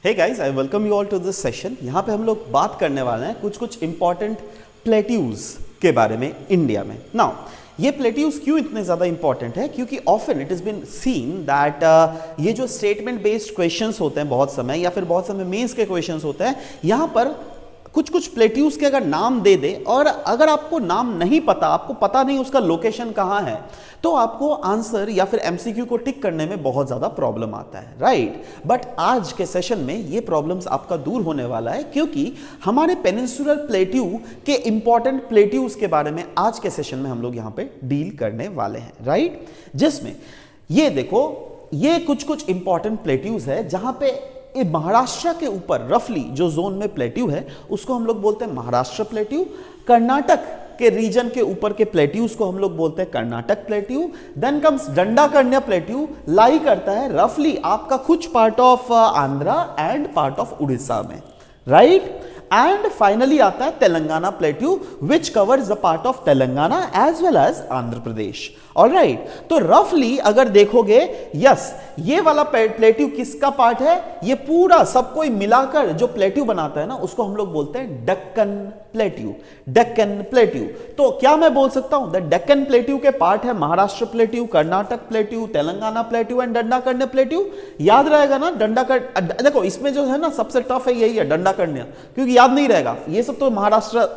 Hey guys, I welcome you all to this session. यहाँ पे हम लोग बात करने वाले हैं कुछ इंपॉर्टेंट प्लेट्यूज के बारे में इंडिया में। नाउ ये प्लेट्यूज क्यों इतने ज़्यादा इंपॉर्टेंट है? क्योंकि often it is been seen that ये जो स्टेटमेंट बेस्ड क्वेश्चंस होते हैं बहुत समय, या फिर बहुत समय मेंस के क्वेश्चंस होते हैं, यहाँ पर कुछ प्लेट्यूज के अगर नाम दे दे और अगर आपको नाम नहीं पता, आपको पता नहीं उसका लोकेशन कहाँ है, तो आपको आंसर या फिर एमसीक्यू को टिक करने में बहुत ज़्यादा प्रॉब्लम आता है, राइट। बट आज के सेशन में ये प्रॉब्लम्स आपका दूर होने वाला है, क्योंकि हमारे पेनिनसुलर प्लेट्यू के इंपॉर्टेंट प्लेट्यूज के बारे में आज के सेशन में हम लोग यहाँ पे डील करने वाले हैं, राइट। जिसमें ये देखो, ये कुछ इंपॉर्टेंट प्लेट्यूज है जहाँ पे ये महाराष्ट्र के ऊपर रफली जो जोन में प्लेट्यू है उसको हम लोग बोलते हैं महाराष्ट्र प्लेट्यू। कर्नाटक के रीजन के ऊपर के प्लेट्यूज को हम लोग बोलते हैं Karnataka plateau. Then comes Dandakaranya plateau, lie करता है रफली आपका कुछ part of Andhra and part of Orissa में, राइट। एंड फाइनली आता है Telangana plateau which covers the part of Telangana as well as Andhra Pradesh, all right. तो रफली अगर देखोगे, यस, ये वाला प्लेट्यू किसका पार्ट है? ये पूरा सब कोई मिलाकर जो प्लेट्यू बनाता है ना, उसको हम लोग बोलते हैं डेक्कन प्लेट्यू। डेक्कन प्लेट्यू, तो क्या मैं बोल सकता हूं? द डेक्कन प्लेट्यू के पार्ट है Maharashtra plateau, Karnataka plateau, Telangana plateau and Dandakaranya plateau. याद रहेगा ना दंडाकर्ण्य? देखो इसमें जो है ना सबसे टफ है यही है, दंडाकर्ण्य, क्योंकि याद नहीं रहेगा। ये सब तो महाराष्ट्र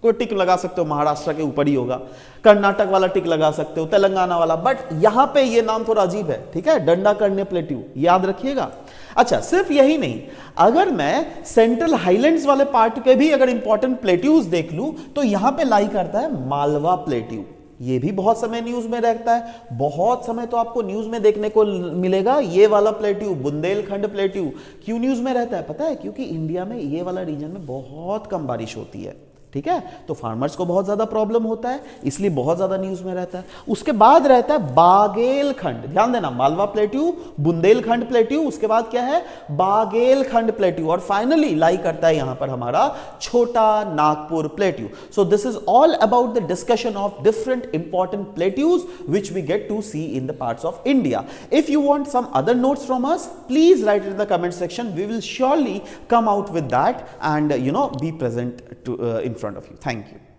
को टिक लगा सकते हो, महाराष्ट्र के ऊपर ही होगा। कर्नाटक वाला टिक लगा सकते हो, तेलंगाना वाला, बट यहां पे ये नाम थोड़ा अजीब है, ठीक है, दंडाकर्ण्य प्लेट्यू, याद रखिएगा। अच्छा, सिर्फ यही नहीं, अगर मैं सेंट्रल हाईलैंड्स वाले पार्ट के भी अगर इंपॉर्टेंट प्लेट्यूज देख लूं तो यहां पे लाई करता है मालवा प्लेट्यू। ये भी बहुत समय न्यूज में रहता है, बहुत समय तो आपको न्यूज में देखने को मिलेगा। ये वाला प्लेट्यू, बुंदेलखंड प्लेट्यू, क्यों न्यूज में रहता है पता है? क्योंकि इंडिया में ये वाला रीजन में बहुत कम बारिश होती है, ठीक है, तो फार्मर्स को बहुत ज्यादा प्रॉब्लम होता है, इसलिए बहुत ज्यादा न्यूज में रहता है। उसके बाद रहता है बागेलखंड, ध्यान देना, मालवा प्लेट्यू, बुंदेलखंड प्लेट्यू, उसके बाद क्या है? बागेलखंड प्लेट्यू, और फाइनली लाई करता है यहां पर हमारा Chota Nagpur plateau. So this is all about the discussion of different important plateaus which we get to see in the parts of India. If you want some other notes from us, please write in the comment section, we will surely come out with that and be present to in front of you. Thank you.